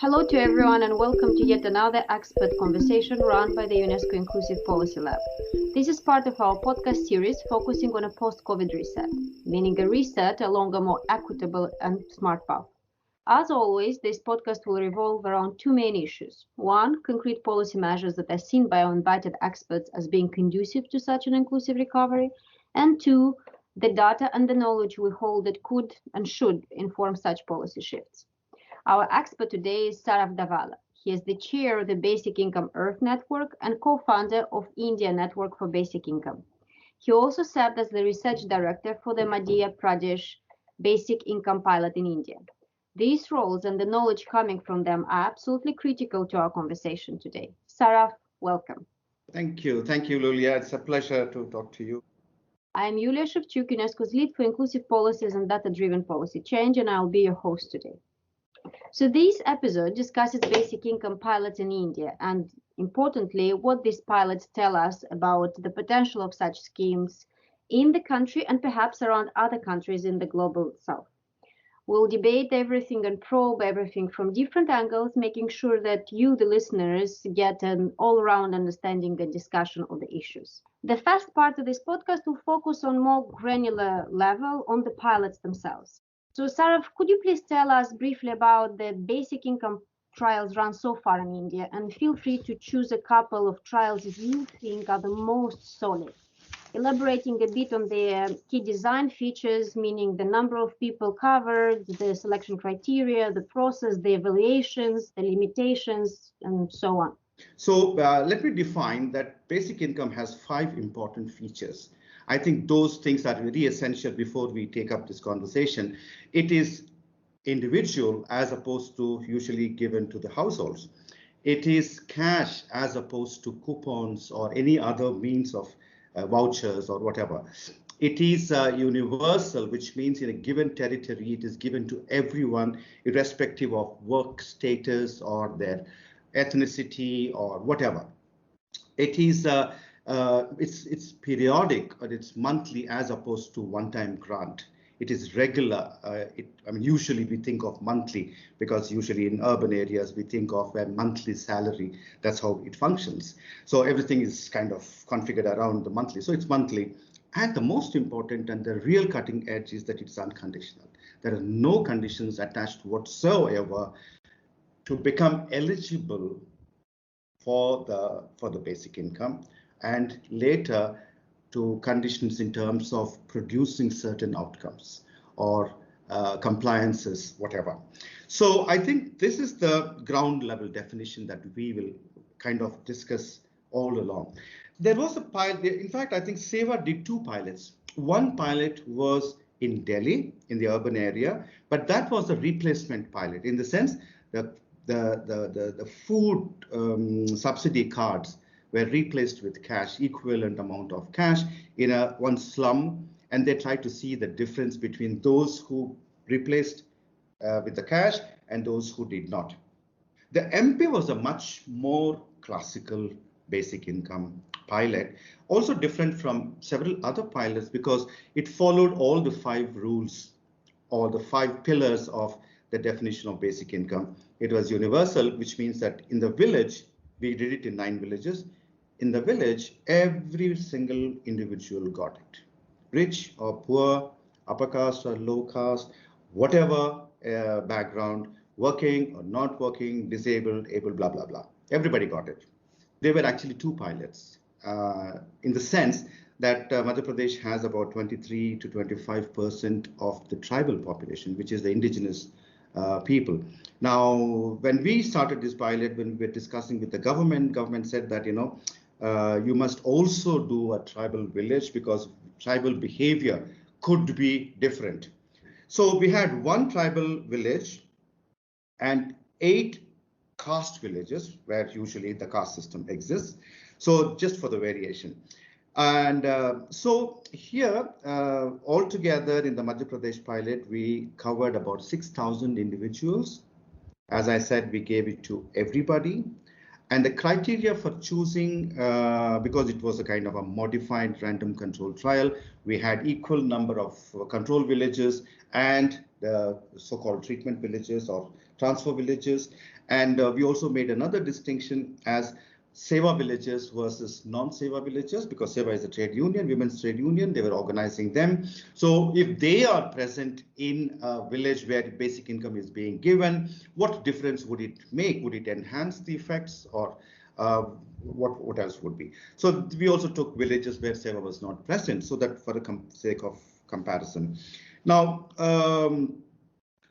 Hello to everyone and welcome to yet another expert conversation run by the UNESCO Inclusive Policy Lab. This is part of our podcast series focusing on a post-COVID reset, meaning a reset along a more equitable and smart path. As always, this podcast will revolve around two main issues. One, concrete policy measures that are seen by our invited experts as being conducive to such an inclusive recovery. And two, the data and the knowledge we hold that could and should inform such policy shifts. Our expert today is Saraf Davala. He is the chair of the Basic Income Earth Network and co-founder of India Network for Basic Income. He also served as the research director for the Madhya Pradesh Basic Income Pilot in India. These roles and the knowledge coming from them are absolutely critical to our conversation today. Saraf, welcome. Thank you. Thank you, Lulia. It's a pleasure to talk to you. I am Yulia Shevchuk, UNESCO's lead for inclusive policies and data-driven policy change, and I'll be your host today. So this episode discusses basic income pilots in India and, importantly, what these pilots tell us about the potential of such schemes in the country and perhaps around other countries in the global south. We'll debate everything and probe everything from different angles, making sure that you, the listeners, get an all-around understanding and discussion of the issues. The first part of this podcast will focus on more granular level on the pilots themselves. So, Saraf, could you please tell us briefly about the basic income trials run so far in India, and feel free to choose a couple of trials you think are the most solid, elaborating a bit on the key design features, meaning the number of people covered, the selection criteria, the process, the evaluations, the limitations, and so on. So let me define that basic income has 5 important features. I think those things are very essential before we take up this conversation. It is individual as opposed to usually given to the households. It is cash as opposed to coupons or any other means of vouchers or whatever. It is universal, which means in a given territory, it is given to everyone, irrespective of work status or their ethnicity or whatever. It is it's periodic or it's monthly as opposed to one-time grant. It is regular. Usually we think of monthly because usually in urban areas we think of a monthly salary. That's how it functions. So everything is kind of configured around the monthly. So it's monthly. And the most important and the real cutting edge is that it's unconditional. There are no conditions attached whatsoever to become eligible for the basic income, and later to conditions in terms of producing certain outcomes or compliances, whatever. So I think this is the ground level definition that we will kind of discuss all along. There was a pilot, in fact, I think SEVA did 2 pilots. One pilot was in Delhi, in the urban area, but that was a replacement pilot in the sense that the food subsidy cards were replaced with cash, equivalent amount of cash in one slum, and they tried to see the difference between those who replaced with the cash and those who did not. The MP was a much more classical basic income pilot, also different from several other pilots because it followed all the 5 rules or the 5 pillars of the definition of basic income. It was universal, which means that in the village, we did it in 9 villages. In the village, every single individual got it. Rich or poor, upper caste or low caste, whatever background, working or not working, disabled, able, blah, blah, blah. Everybody got it. There were actually 2 pilots in the sense that Madhya Pradesh has about 23 to 25% of the tribal population, which is the indigenous people. Now, when we started this pilot, when we were discussing with the government said that, you must also do a tribal village because tribal behavior could be different. So we had 1 tribal village and 8 caste villages where usually the caste system exists. So just for the variation. And so here, altogether in the Madhya Pradesh pilot, we covered about 6,000 individuals. As I said, we gave it to everybody. And the criteria for choosing, because it was a kind of a modified random control trial, we had equal number of control villages and the so-called treatment villages or transfer villages. And we also made another distinction as Seva villages versus non-Seva villages, because Seva is a trade union, women's trade union, they were organizing them. So if they are present in a village where basic income is being given, what difference would it make? Would it enhance the effects, or what else would be? So we also took villages where Seva was not present, so that for the sake of comparison. Now,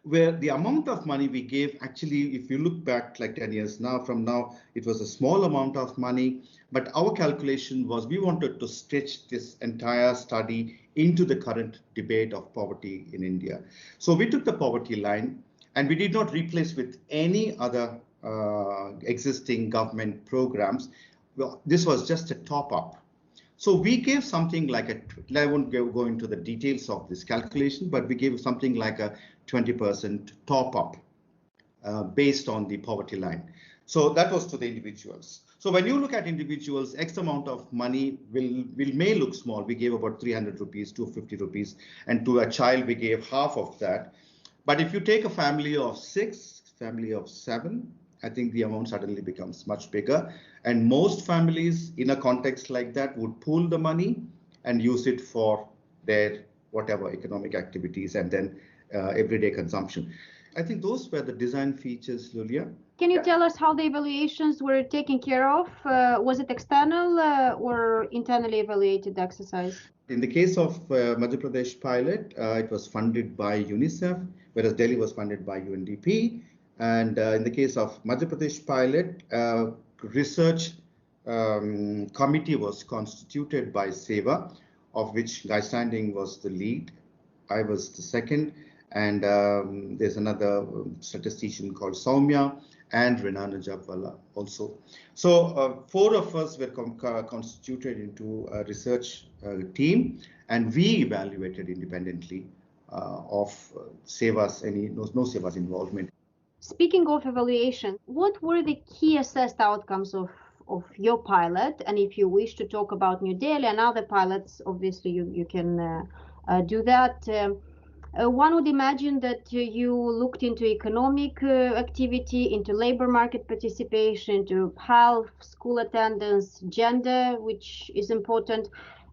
where the amount of money we gave, actually, if you look back like 10 years from now, it was a small amount of money, but our calculation was we wanted to stitch this entire study into the current debate of poverty in India. So we took the poverty line and we did not replace with any other existing government programs. Well, this was just a top up. So we gave something like I won't go into the details of this calculation, but we gave something like a 20% top up based on the poverty line. So that was to the individuals. So when you look at individuals, X amount of money may look small. We gave about 300 rupees, 250 rupees, and to a child we gave half of that. But if you take a family of 6, family of 7, I think the amount suddenly becomes much bigger. And most families in a context like that would pool the money and use it for their whatever economic activities and then everyday consumption. I think those were the design features, Lulia. Can you tell us how the evaluations were taken care of? Was it external or internally evaluated exercise? In the case of Madhya Pradesh pilot, it was funded by UNICEF, whereas Delhi was funded by UNDP. And in the case of Madhya Pradesh pilot, research committee was constituted by Seva, of which Guy Standing was the lead. I was the second. And there's another statistician called Soumya and Renana Jabwala also. So 4 of us were constituted into a research team, and we evaluated independently of Seva's, no Seva's involvement. Speaking of evaluation, what were the key assessed outcomes of your pilot? And if you wish to talk about New Delhi and other pilots, obviously you can do that. One would imagine that you looked into economic activity, into labor market participation, into health, school attendance, gender, which is important.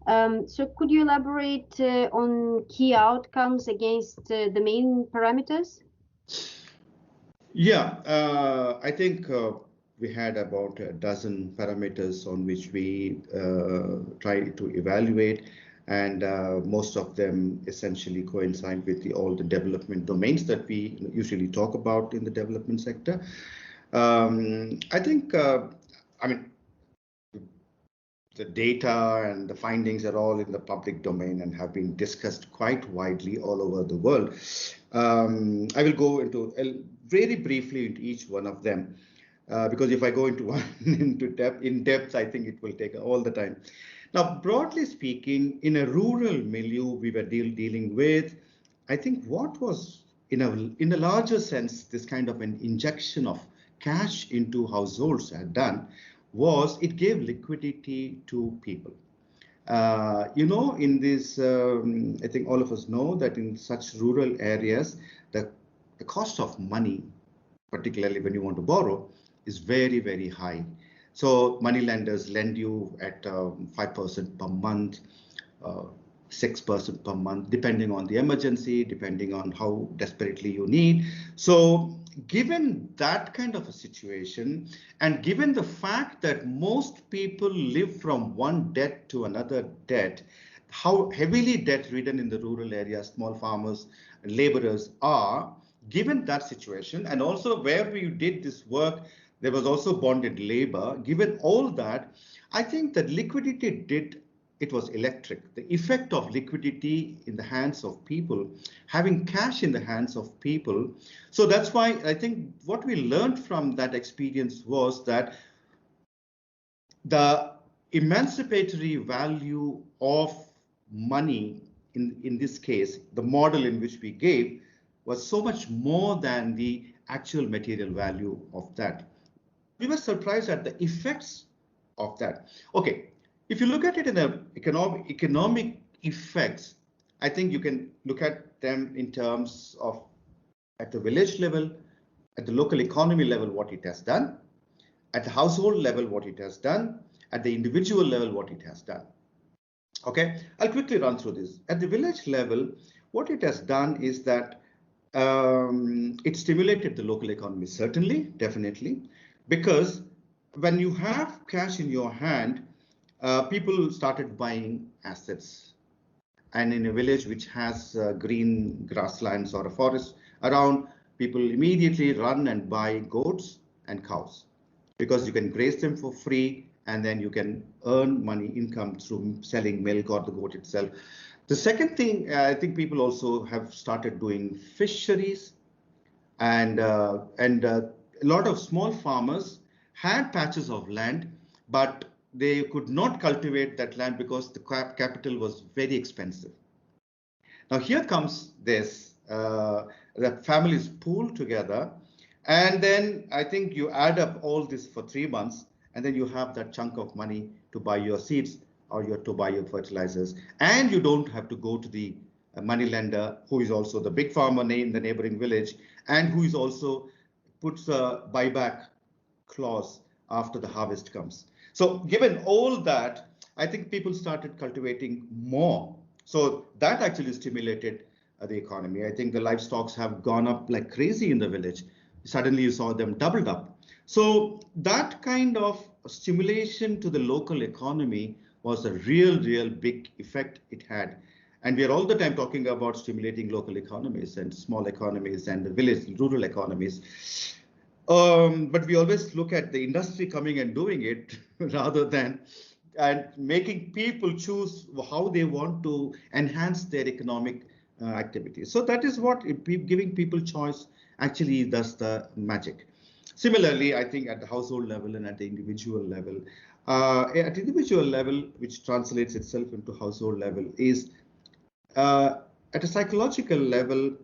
So could you elaborate on key outcomes against the main parameters? Yeah, I think we had about a dozen parameters on which we tried to evaluate. And most of them essentially coincide with all the development domains that we usually talk about in the development sector. I think, the data and the findings are all in the public domain and have been discussed quite widely all over the world. I will go into very briefly into each one of them, because if I go into one in depth, I think it will take all the time. Now, broadly speaking, in a rural milieu we were dealing with, I think what was in a larger sense, this kind of an injection of cash into households had done was it gave liquidity to people. In this, I think all of us know that in such rural areas, the cost of money, particularly when you want to borrow, is very, very high. So money lenders lend you at 5% per month, 6% per month, depending on the emergency, depending on how desperately you need. So given that kind of a situation, and given the fact that most people live from one debt to another debt, how heavily debt-ridden in the rural areas, small farmers and laborers are, given that situation, and also where we did this work, there was also bonded labor. Given all that, I think that liquidity it was electric. The effect of liquidity in the hands of people, having cash in the hands of people. So that's why I think what we learned from that experience was that the emancipatory value of money, in this case, the model in which we gave, was so much more than the actual material value of that. we were surprised at the effects of that. Okay, if you look at it in the economic effects, I think you can look at them in terms of at the village level, at the local economy level, what it has done, at the household level, what it has done, at the individual level, what it has done. Okay, I'll quickly run through this. At the village level, what it has done is that it stimulated the local economy, certainly, definitely, because when you have cash in your hand, people started buying assets. And in a village which has green grasslands or a forest around, people immediately run and buy goats and cows because you can graze them for free and then you can earn money, income through selling milk or the goat itself. The second thing, I think people also have started doing fisheries, and a lot of small farmers had patches of land, but they could not cultivate that land because the capital was very expensive. Now here comes this, the families pool together, and then I think you add up all this for 3 months, and then you have that chunk of money to buy your seeds or to buy your fertilizers, and you don't have to go to the money lender, who is also the big farmer in the neighboring village, and who is also puts a buyback clause after the harvest comes. So given all that, I think people started cultivating more. So that actually stimulated the economy. I think the livestock have gone up like crazy in the village. Suddenly you saw them doubled up. So that kind of stimulation to the local economy was a real big effect it had. And we are all the time talking about stimulating local economies and small economies and the village, rural economies. But we always look at the industry coming and doing it rather than and making people choose how they want to enhance their economic activities. So that is what giving people choice actually does the magic. Similarly, I think at the household level and at the individual level, which translates itself into household level, is at a psychological level.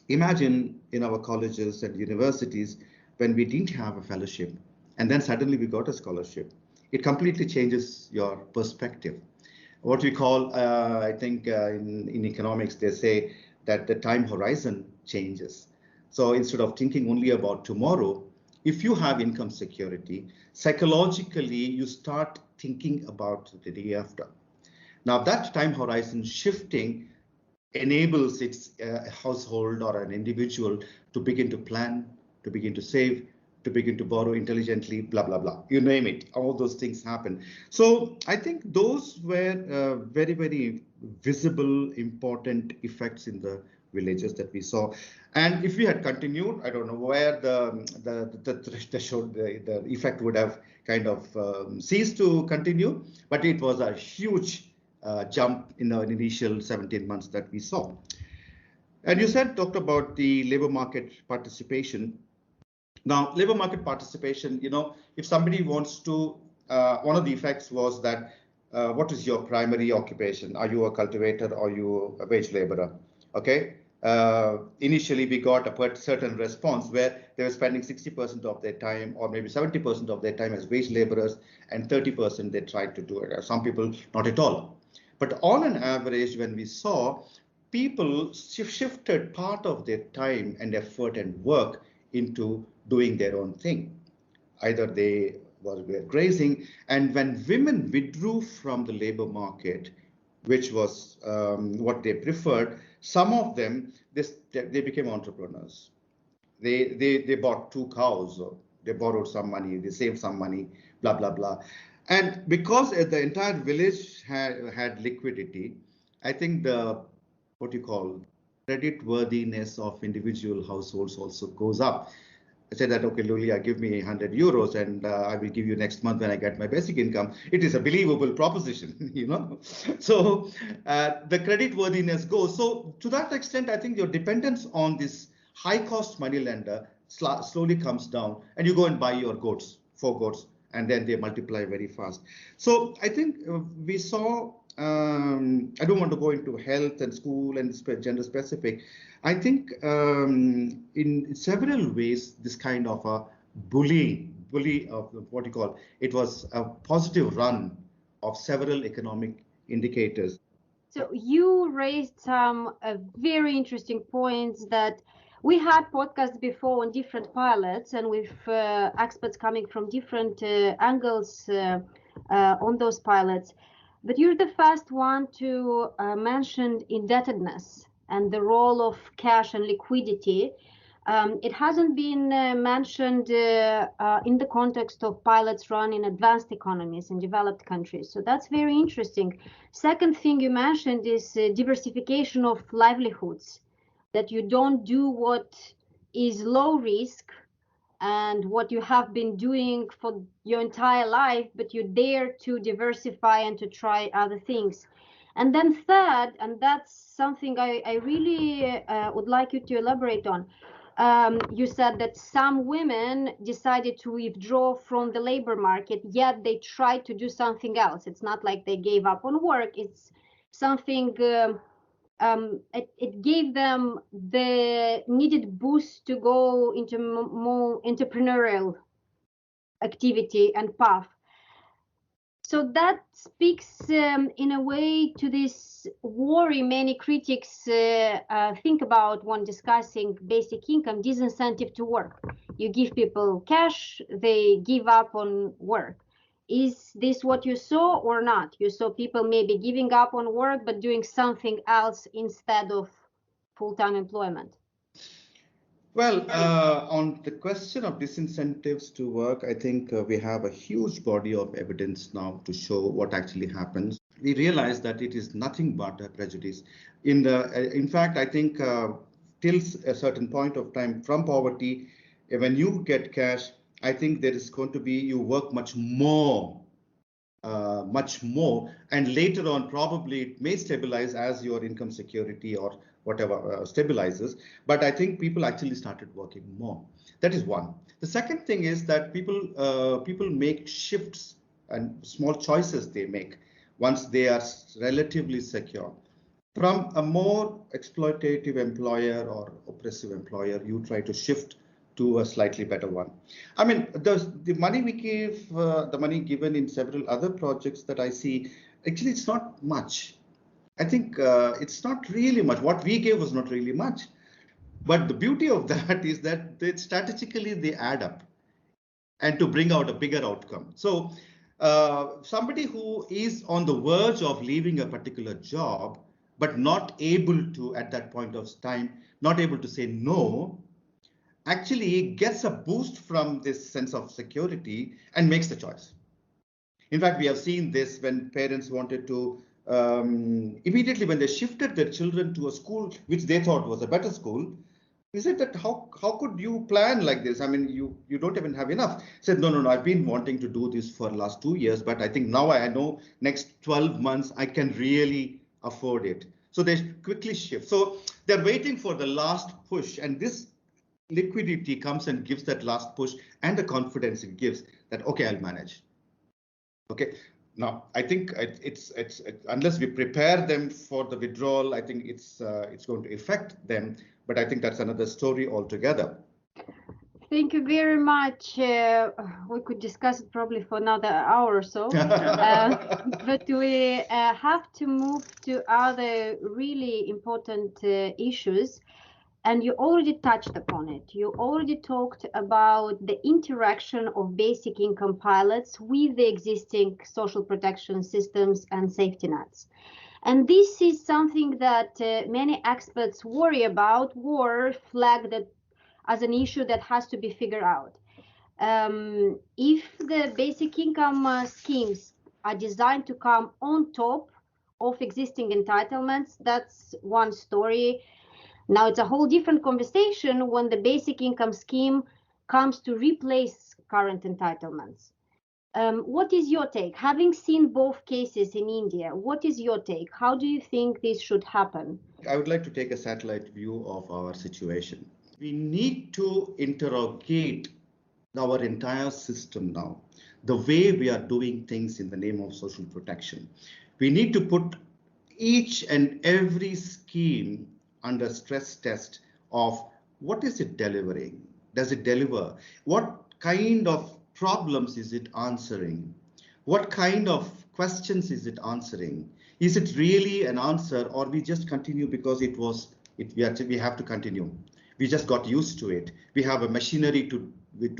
Imagine in our colleges and universities when we didn't have a fellowship and then suddenly we got a scholarship. It completely changes your perspective. What we call, I think in economics, they say that the time horizon changes. So instead of thinking only about tomorrow, if you have income security, psychologically, you start thinking about the day after. Now that time horizon shifting enables its household or an individual to begin to plan, to begin to save, to begin to borrow intelligently, blah, blah, blah. You name it, all those things happen. So I think those were very visible, important effects in the villages that we saw. And if we had continued, I don't know where the effect would have kind of ceased to continue, but it was a huge jump in the initial 17 months that we saw. And you talked about the labor market participation. Now, labor market participation, if somebody wants to, one of the effects was that what is your primary occupation? Are you a cultivator or you a wage laborer? Okay. Initially, we got a certain response where they were spending 60% of their time or maybe 70% of their time as wage laborers and 30% they tried to do it. Some people not at all. But on an average, when we saw people shifted part of their time and effort and work into doing their own thing. Either they were grazing, and when women withdrew from the labor market, which was what they preferred, some of them, they became entrepreneurs. They bought 2 cows, or they borrowed some money, they saved some money, blah, blah, blah. And because the entire village had liquidity, I think what you call credit worthiness of individual households also goes up. I said that, okay, Lulia, give me 100 euros and I will give you next month when I get my basic income. It is a believable proposition, So the credit worthiness goes. So to that extent, I think your dependence on this high cost money lender slowly comes down and you go and buy your 4 goats, and then they multiply very fast. So I think we saw, I don't want to go into health and school and gender specific. I think in several ways, this kind of a bullying bully of what you call, it was a positive run of several economic indicators. So you raised some very interesting points that we had podcasts before on different pilots and with experts coming from different angles on those pilots. But you're the first one to mention indebtedness and the role of cash and liquidity. It hasn't been mentioned in the context of pilots run in advanced economies in developed countries. So that's very interesting. Second thing you mentioned is diversification of livelihoods, that you don't do what is low risk and what you have been doing for your entire life, but you dare to diversify and to try other things. And then third, and that's something I really would like you to elaborate on. You said that some women decided to withdraw from the labor market, yet they tried to do something else. It's not like they gave up on work. It's something, it gave them the needed boost to go into more entrepreneurial activity and path. So that speaks in a way to this worry many critics think about when discussing basic income, disincentive to work. You give people cash, they give up on work. Is this what you saw or not? You saw people maybe giving up on work but doing something else instead of full-time employment? Well, on the question of disincentives to work, I think we have a huge body of evidence now to show what actually happens. We realize that it is nothing but a prejudice. In fact, I think till a certain point of time from poverty, when you get cash, I think there is going to be, you work much more, and later on probably it may stabilize as your income security or whatever stabilizes. But I think people actually started working more. That is one. The second thing is that people make shifts and small choices they make once they are relatively secure. From a more exploitative employer or oppressive employer, you try to shift to a slightly better one. I mean, the money we give, the money given in several other projects that I see, actually it's not much. I think it's not really much. What we gave was not really much. But the beauty of that is that strategically they add up and to bring out a bigger outcome. So somebody who is on the verge of leaving a particular job, but not able to, at that point of time, not able to say no, actually gets a boost from this sense of security and makes the choice. In fact, we have seen this when parents wanted to, immediately when they shifted their children to a school which they thought was a better school, we said that how could you plan like this? I mean, you don't even have enough. Said, no, I've been wanting to do this for the last 2 years, but I think now I know next 12 months I can really afford it. So they quickly shift. So they're waiting for the last push, and this liquidity comes and gives that last push, and the confidence it gives that, okay, I'll manage. Okay, now I think it's unless we prepare them for the withdrawal, I think it's going to affect them. But I think that's another story altogether. Thank you very much. We could discuss it probably for another hour or so, but we have to move to other really important issues. And you already touched upon it. You already talked about the interaction of basic income pilots with the existing social protection systems and safety nets. And this is something that many experts worry about or flag that as an issue that has to be figured out. If the basic income schemes are designed to come on top of existing entitlements, that's one story. Now it's a whole different conversation when the basic income scheme comes to replace current entitlements. What is your take? Having seen both cases in India, what is your take? How do you think this should happen? I would like to take a satellite view of our situation. We need to interrogate our entire system now, the way we are doing things in the name of social protection. We need to put each and every scheme under stress test of what is it delivering? Does it deliver? What kind of problems is it answering? What kind of questions is it answering? Is it really an answer, or we just continue because we have to continue? We just got used to it. We have a machinery to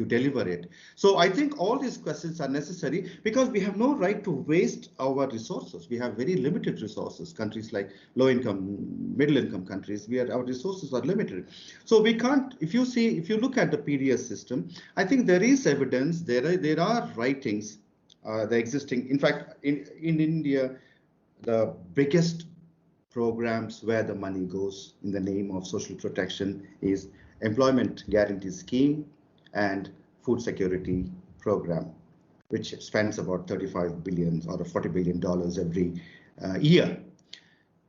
deliver it. So I think all these questions are necessary because we have no right to waste our resources. We have very limited resources. Countries like low income, middle income countries, our resources are limited. So we can't, if you look at the PDS system, I think there is evidence, there are writings, the existing, in fact, in India, the biggest programs where the money goes in the name of social protection is Employment Guarantee Scheme and Food Security Program, which spends about 35 billion or $40 billion every year.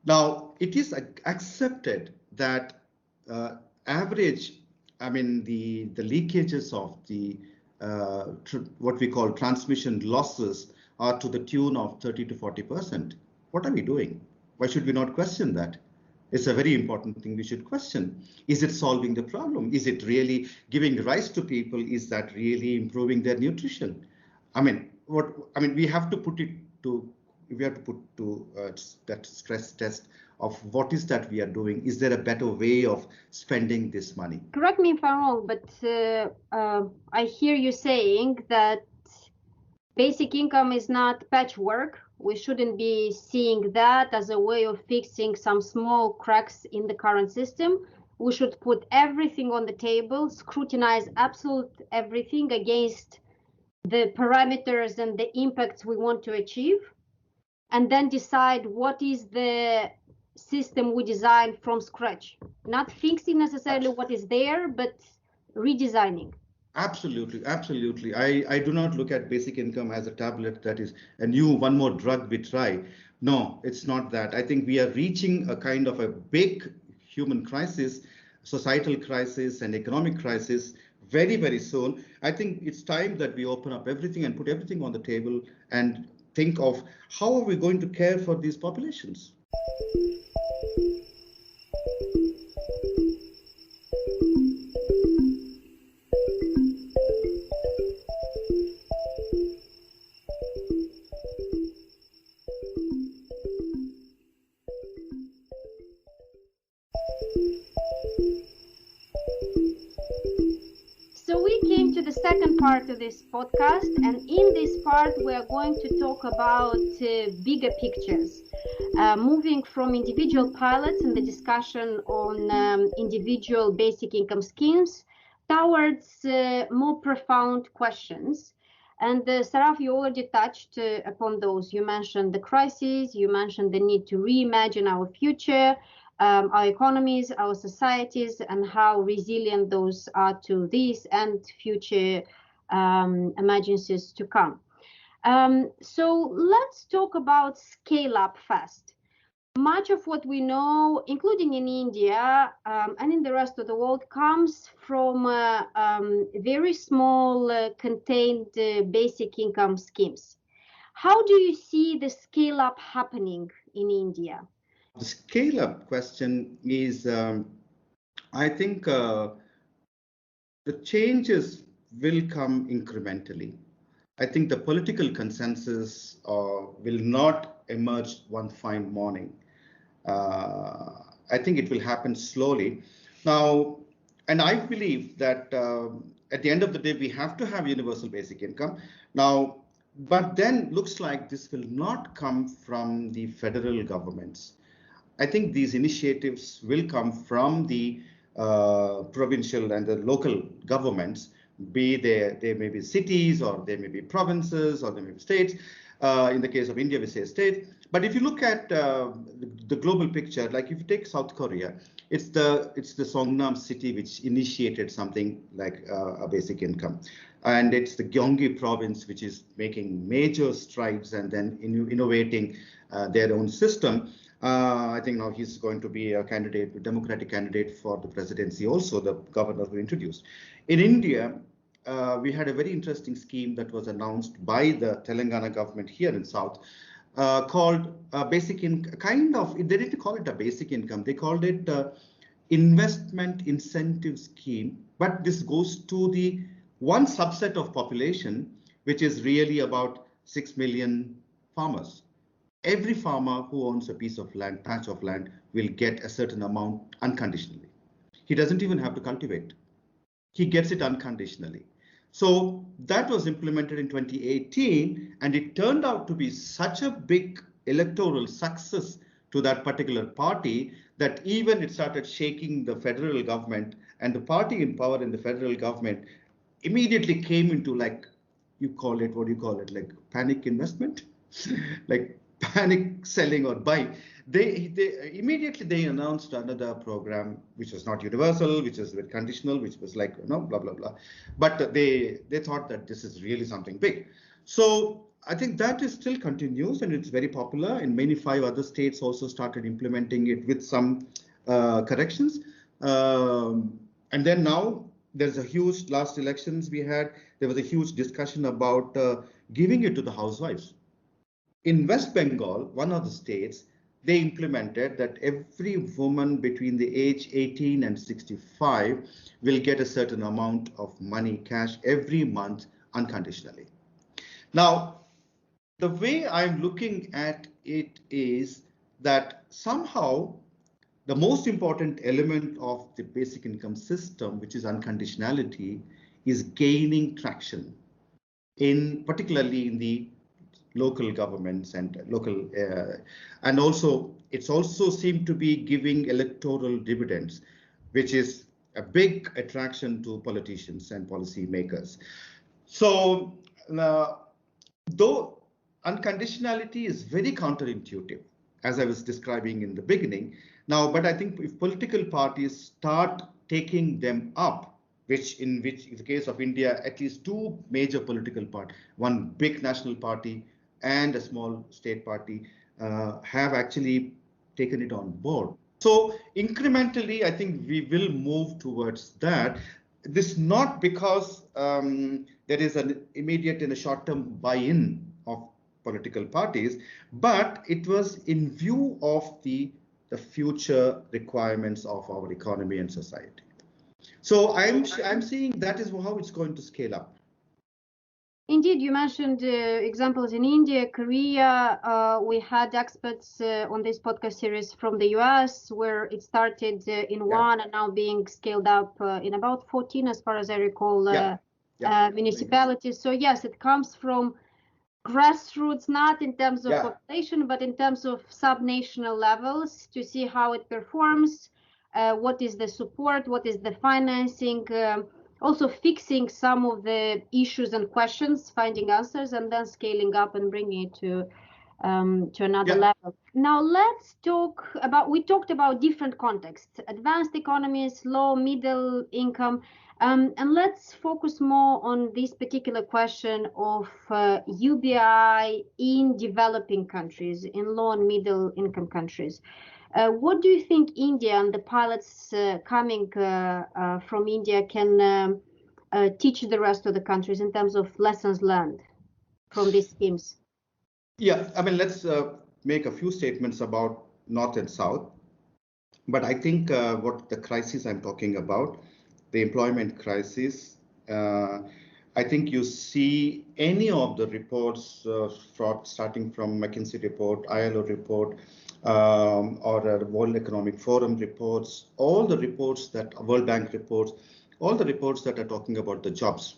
Now, it is accepted that average, I mean, the leakages of the what we call transmission losses are to the tune of 30 to 40%. What are we doing? Why should we not question that? It's a very important thing we should question. Is it solving the problem? Is it really giving rice to people? Is that really improving their nutrition? I mean, we have to put that stress test of what is that we are doing. Is there a better way of spending this money? Correct me if I'm wrong, but I hear you saying that basic income is not patchwork. We shouldn't be seeing that as a way of fixing some small cracks in the current system. We should put everything on the table, scrutinize absolute everything against the parameters and the impacts we want to achieve, and then decide what is the system we design from scratch. Not fixing necessarily what is there, but redesigning. Absolutely, absolutely. I do not look at basic income as a tablet that is a new one more drug we try. No, it's not that. I think we are reaching a kind of a big human crisis, societal crisis and economic crisis very, very soon. I think it's time that we open up everything and put everything on the table and think of how are we going to care for these populations. Second part of this podcast, and in this part we are going to talk about bigger pictures, moving from individual pilots and the discussion on individual basic income schemes towards more profound questions. And Saraf, you already touched upon those. You mentioned the crisis, you mentioned the need to reimagine our future, our economies, our societies, and how resilient those are to this and future emergencies to come. So let's talk about scale up fast. Much of what we know, including in India and in the rest of the world, comes from very small contained basic income schemes. How do you see the scale up happening in India? The scale-up question is, I think the changes will come incrementally. I think the political consensus will not emerge one fine morning. I think it will happen slowly. Now, and I believe that at the end of the day, we have to have universal basic income. Now, but then looks like this will not come from the federal governments. I think these initiatives will come from the provincial and the local governments, be they may be cities or they may be provinces or they may be states. In the case of India, we say state. But if you look at the global picture, like if you take South Korea, it's the Songnam city which initiated something like a basic income. And it's the Gyeonggi province which is making major strides and then innovating their own system. I think now he's going to be a Democratic candidate for the presidency also, the governor who introduced. In India, we had a very interesting scheme that was announced by the Telangana government here in South called basic income. They didn't call it a basic income. They called it investment incentive scheme. But this goes to the one subset of population, which is really about 6 million farmers. Every farmer who owns a piece of land, patch of land, will get a certain amount unconditionally. He doesn't even have to cultivate. He gets it unconditionally. So that was implemented in 2018, and it turned out to be such a big electoral success to that particular party that even it started shaking the federal government, and the party in power in the federal government immediately came into, like, you call it, what do you call it, like panic investment, like panic selling or buying. They immediately they announced another program which was not universal, which was very conditional, which was like, blah blah blah. But they thought that this is really something big. So I think that is still continues, and it's very popular. In many 5 other states also started implementing it with some corrections. And then now there's a huge, last elections we had, there was a huge discussion about giving it to the housewives. In West Bengal, one of the states, they implemented that every woman between the age 18 and 65 will get a certain amount of money, cash, every month unconditionally. Now, the way I'm looking at it is that somehow the most important element of the basic income system, which is unconditionality, is gaining traction, particularly in the local governments and local, and also it's also seemed to be giving electoral dividends, which is a big attraction to politicians and policy makers. So though unconditionality is very counterintuitive, as I was describing in the beginning now, but I think if political parties start taking them up, which in the case of India, at least 2 major political parties, one big national party and a small state party, have actually taken it on board. So incrementally, I think we will move towards that. This not because there is an immediate and a short-term buy-in of political parties, but it was in view of the future requirements of our economy and society. So I'm seeing that is how it's going to scale up. Indeed, you mentioned examples in India, Korea. We had experts on this podcast series from the US, where it started in 1 and now being scaled up in about 14, as far as I recall, municipalities. So yes, it comes from grassroots, not in terms of population, but in terms of subnational levels, to see how it performs, what is the support, what is the financing, also fixing some of the issues and questions, finding answers, and then scaling up and bringing it to another level. Now let's talk about, we talked about different contexts, advanced economies, low, middle income, and let's focus more on this particular question of UBI in developing countries, in low and middle income countries. What do you think India and the pilots coming from India can teach the rest of the countries in terms of lessons learned from these schemes? Yeah, I mean, let's make a few statements about North and South. But I think what the crisis I'm talking about, the employment crisis, I think you see any of the reports starting from McKinsey report, ILO report, or World Economic Forum reports, all the reports that World Bank reports, all the reports that are talking about the jobs,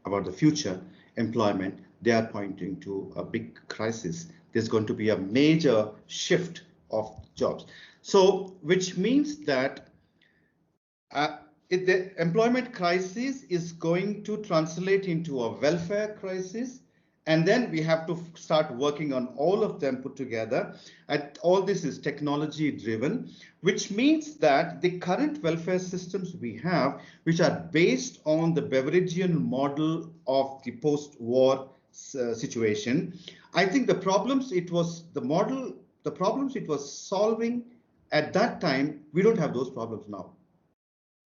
about the future employment, they are pointing to a big crisis. There's going to be a major shift of jobs. So, which means that the employment crisis is going to translate into a welfare crisis, and then we have to start working on all of them put together. And all this is technology driven, which means that the current welfare systems we have, which are based on the Beveridgean model of the post-war situation, I think the problems it was solving at that time, we don't have those problems now.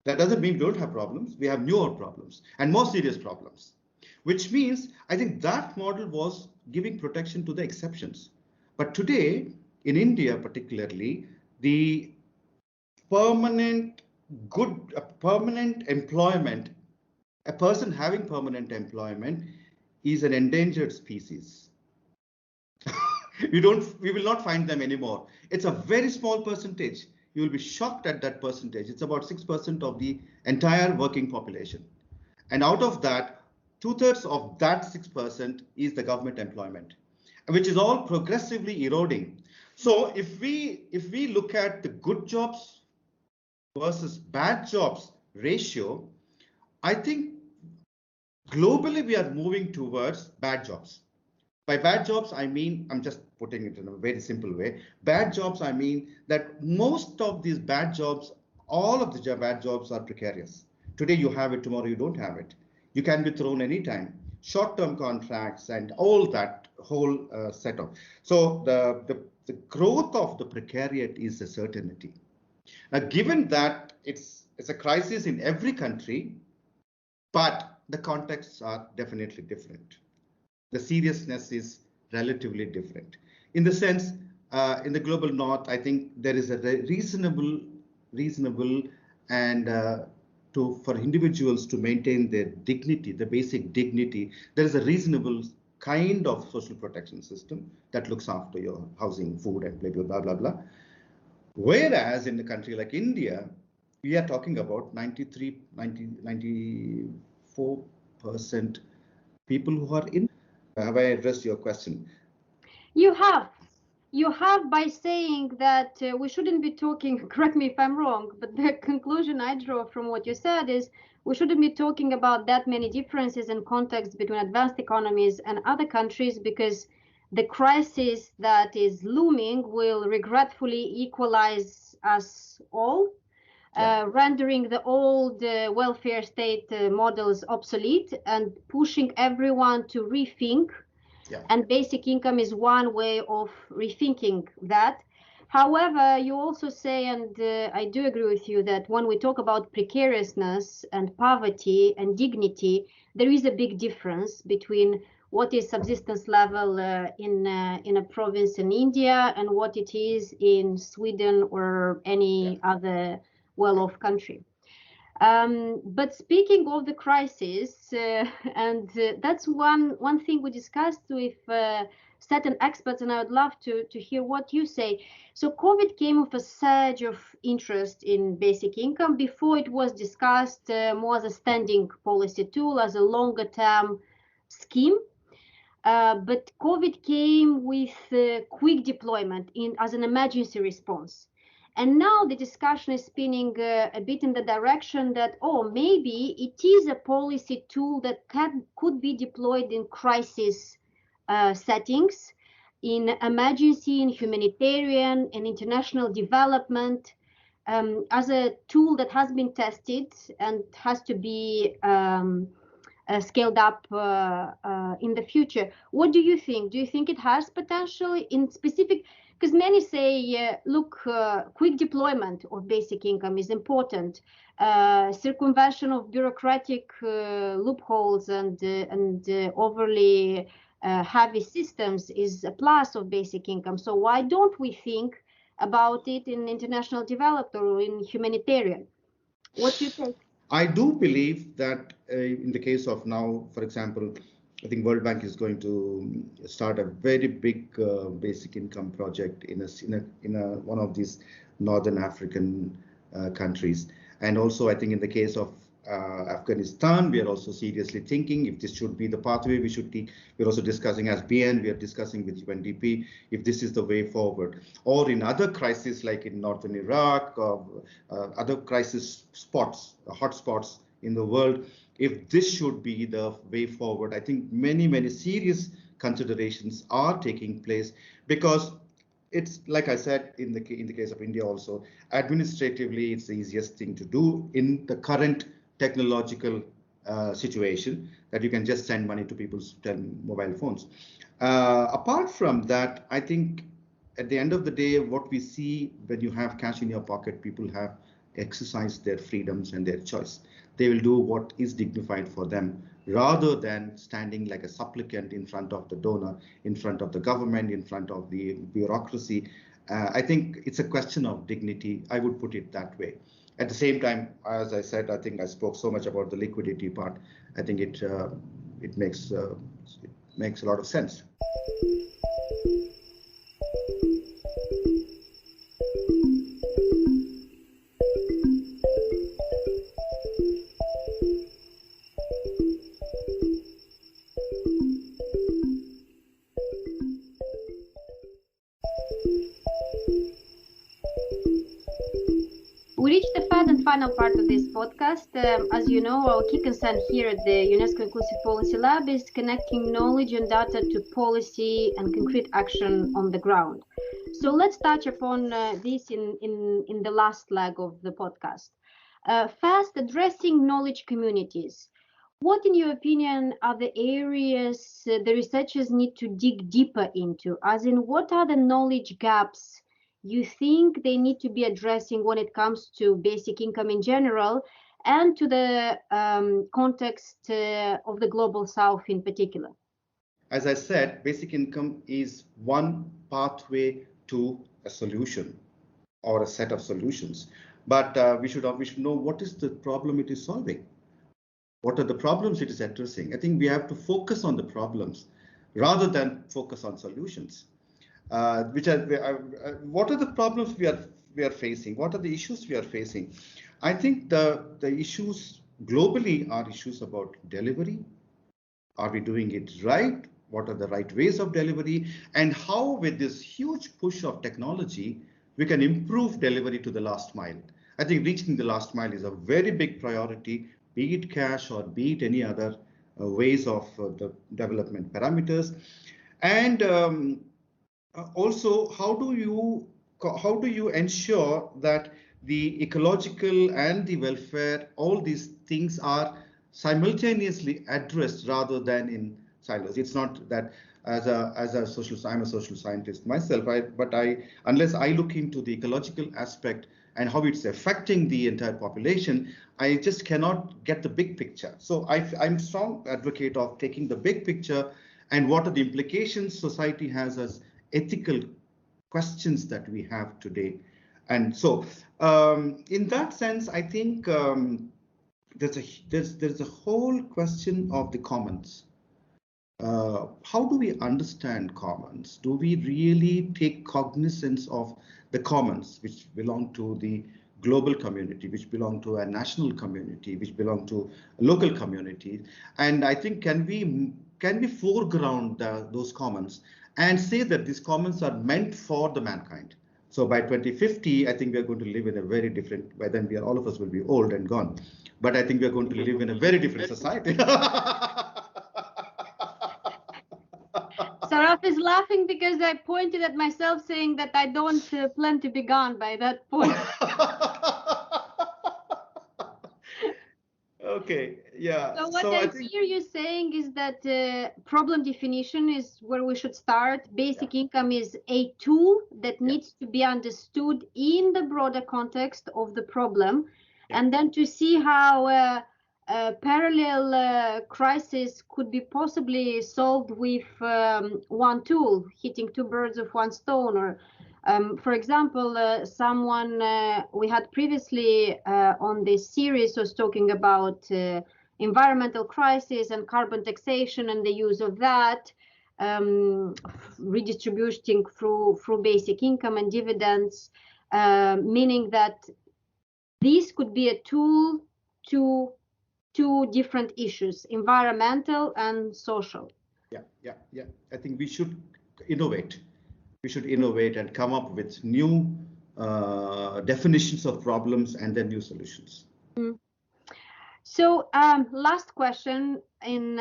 That doesn't mean we don't have problems. We have newer problems and more serious problems, which means I think that model was giving protection to the exceptions. But today, in India particularly, the permanent employment A person having permanent employment is an endangered species. We will not find them anymore. It's a very small percentage. You will be shocked at that percentage. It's about 6% of the entire working population. And out of that, 2/3 of that 6% is the government employment, which is all progressively eroding. So if we look at the good jobs versus bad jobs ratio, I think globally we are moving towards bad jobs. By bad jobs, I mean, I'm just putting it in a very simple way. Bad jobs, I mean that most of these bad jobs, all of the bad jobs are precarious. Today you have it, tomorrow you don't have it. You can be thrown anytime. Short-term contracts and all that whole setup. So the growth of the precariat is a certainty. Now, given that it's a crisis in every country, but the contexts are definitely different. The seriousness is relatively different. In the sense, in the global north, I think there is a reasonable and for individuals to maintain their dignity, the basic dignity, there is a reasonable kind of social protection system that looks after your housing, food, and blah, blah, blah, blah, blah. Whereas in a country like India, we are talking about 94% people who are in. Have I addressed your question? You have. You have by saying that we shouldn't be talking, correct me if I'm wrong, but the conclusion I draw from what you said is we shouldn't be talking about that many differences in context between advanced economies and other countries, because the crisis that is looming will regretfully equalize us all, rendering the old welfare state models obsolete and pushing everyone to rethink. Yeah. And basic income is one way of rethinking that. However, you also say, and I do agree with you, that when we talk about precariousness and poverty and dignity, there is a big difference between what is subsistence level in a province in India and what it is in Sweden or any other well-off country. But speaking of the crisis, and that's one thing we discussed with certain experts, and I would love to hear what you say. So COVID came with a surge of interest in basic income. Before it was discussed more as a standing policy tool, as a longer term scheme. But COVID came with quick deployment as an emergency response. And now the discussion is spinning a bit in the direction that, oh, maybe it is a policy tool that could be deployed in crisis settings, in emergency, in humanitarian and international development, as a tool that has been tested and has to be scaled up in the future. What do you think? Do you think it has potential in specific? Because many say, look, quick deployment of basic income is important. Circumvention of bureaucratic loopholes and overly heavy systems is a plus of basic income. So why don't we think about it in international development or in humanitarian? What do you think? I do believe that in the case of now, for example, I think World Bank is going to start a very big basic income project in one of these northern African countries. And also, I think in the case of Afghanistan, we are also seriously thinking if this should be the pathway we should take. We're also discussing as BN, we are discussing with UNDP if this is the way forward. Or in other crises like in northern Iraq or other crisis spots, hotspots in the world, if this should be the way forward, I think many serious considerations are taking place, because it's like I said, in the case of India also, administratively, it's the easiest thing to do in the current technological situation, that you can just send money to people's mobile phones. Apart from that, I think at the end of the day, what we see when you have cash in your pocket, people have exercised their freedoms and their choice. They will do what is dignified for them, rather than standing like a supplicant in front of the donor, in front of the government, in front of the bureaucracy. I think it's a question of dignity. I would put it that way. At the same time, as I said, I think I spoke so much about the liquidity part. I think it makes a lot of sense. We reached the third and final part of this podcast. As you know, our key concern here at the UNESCO Inclusive Policy Lab is connecting knowledge and data to policy and concrete action on the ground. So let's touch upon this in the last leg of the podcast. First, addressing knowledge communities. What, in your opinion, are the areas the researchers need to dig deeper into? As in, what are the knowledge gaps you think they need to be addressing when it comes to basic income in general and to the context of the Global South in particular? As I said, basic income is one pathway to a solution or a set of solutions. But we should know what is the problem it is solving. What are the problems it is addressing? I think we have to focus on the problems rather than focus on solutions. What are the problems we are facing? What are the issues we are facing? I think the issues globally are issues about delivery. Are we doing it right? What are the right ways of delivery? And how, with this huge push of technology, we can improve delivery to the last mile. I think reaching the last mile is a very big priority, be it cash or be it any other ways of the development parameters. And also, how do you ensure that the ecological and the welfare, all these things are simultaneously addressed rather than in silos? It's not that I'm a social scientist myself, unless I look into the ecological aspect and how it's affecting the entire population, I just cannot get the big picture. So I'm a strong advocate of taking the big picture and what are the implications society has as ethical questions that we have today. And so in that sense, I think there's a whole question of the commons. How do we understand commons? Do we really take cognizance of the commons, which belong to the global community, which belong to a national community, which belong to a local community? And I think can we foreground those commons and say that these commons are meant for the mankind? So by 2050, I think we are going to live in a very different, by then all of us will be old and gone. But I think we are going to live in a very different society. Saraf is laughing because I pointed at myself saying that I don't plan to be gone by that point. Okay, yeah. So what I hear you saying is that problem definition is where we should start. Basic income is a tool that needs to be understood in the broader context of the problem, and then to see how parallel crisis could be possibly solved with one tool, hitting two birds with one stone. Or for example, someone we had previously on this series was talking about environmental crisis and carbon taxation and the use of that, redistributing through basic income and dividends, meaning that this could be a tool to two different issues, environmental and social. Yeah. I think we should innovate. We should innovate and come up with new definitions of problems and then new solutions. So last question in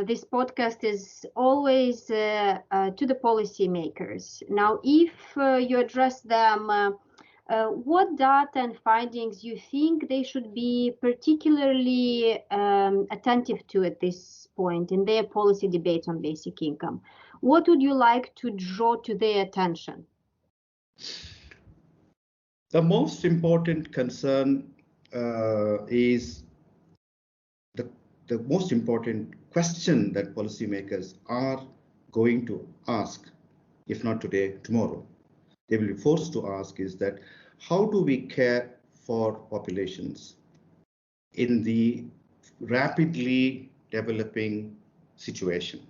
this podcast is always to the policymakers. Now, if you address them, what data and findings you think they should be particularly attentive to at this point in their policy debate on basic income? What would you like to draw to their attention? The most important concern is the most important question that policymakers are going to ask, if not today, tomorrow. They will be forced to ask is that how do we care for populations in the rapidly developing situation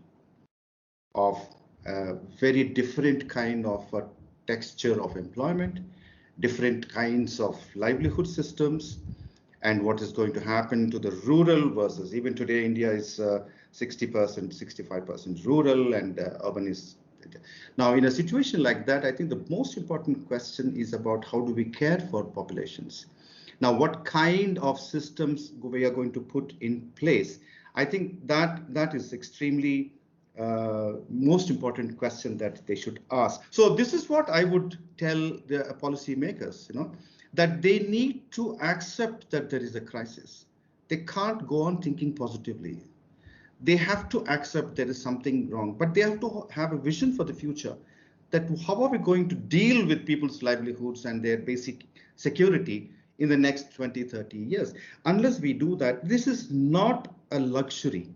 of a very different kind of a texture of employment, different kinds of livelihood systems, and what is going to happen to the rural versus, even today India is 60%, 65% rural, and urban is. Now, in a situation like that, I think the most important question is about how do we care for populations. Now, what kind of systems we are going to put in place? I think that is extremely most important question that they should ask. So this is what I would tell the policymakers, that they need to accept that there is a crisis. They can't go on thinking positively. They have to accept there is something wrong, but they have to have a vision for the future, that how are we going to deal with people's livelihoods and their basic security in the next 20, 30 years. Unless we do that, this is not a luxury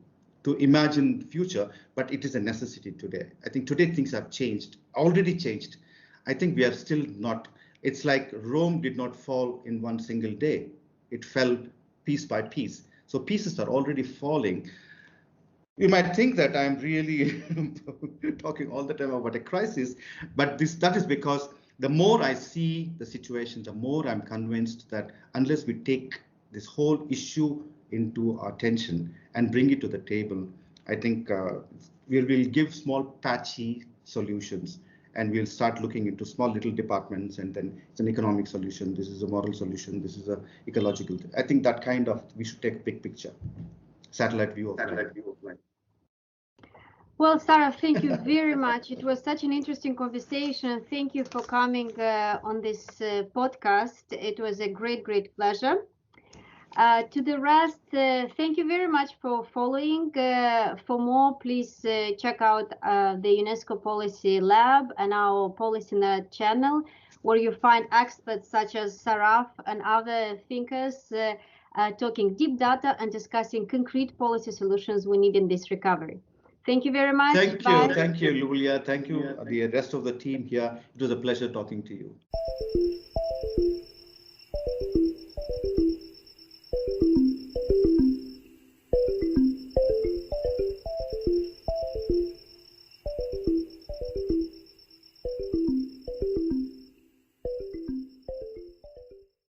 to imagine the future, but it is a necessity today. I think today things have changed, already changed. I think we are still not. It's like Rome did not fall in one single day. It fell piece by piece. So pieces are already falling. You might think that I'm really talking all the time about a crisis, but that is because the more I see the situation, the more I'm convinced that unless we take this whole issue into our attention and bring it to the table, I think we will give small patchy solutions, and we'll start looking into small little departments, and then it's an economic solution, this is a moral solution, this is a ecological. I think that kind of, we should take a big picture, satellite view of life. Well, Sarah, thank you very much. It was such an interesting conversation. Thank you for coming on this podcast. It was a great pleasure. To the rest, thank you very much for following. For more, please check out the UNESCO Policy Lab and our Policy Nerd channel, where you find experts such as Saraf and other thinkers talking deep data and discussing concrete policy solutions we need in this recovery. Thank you very much. Thank you, Lulia. Thank you, the rest of the team here. It was a pleasure talking to you.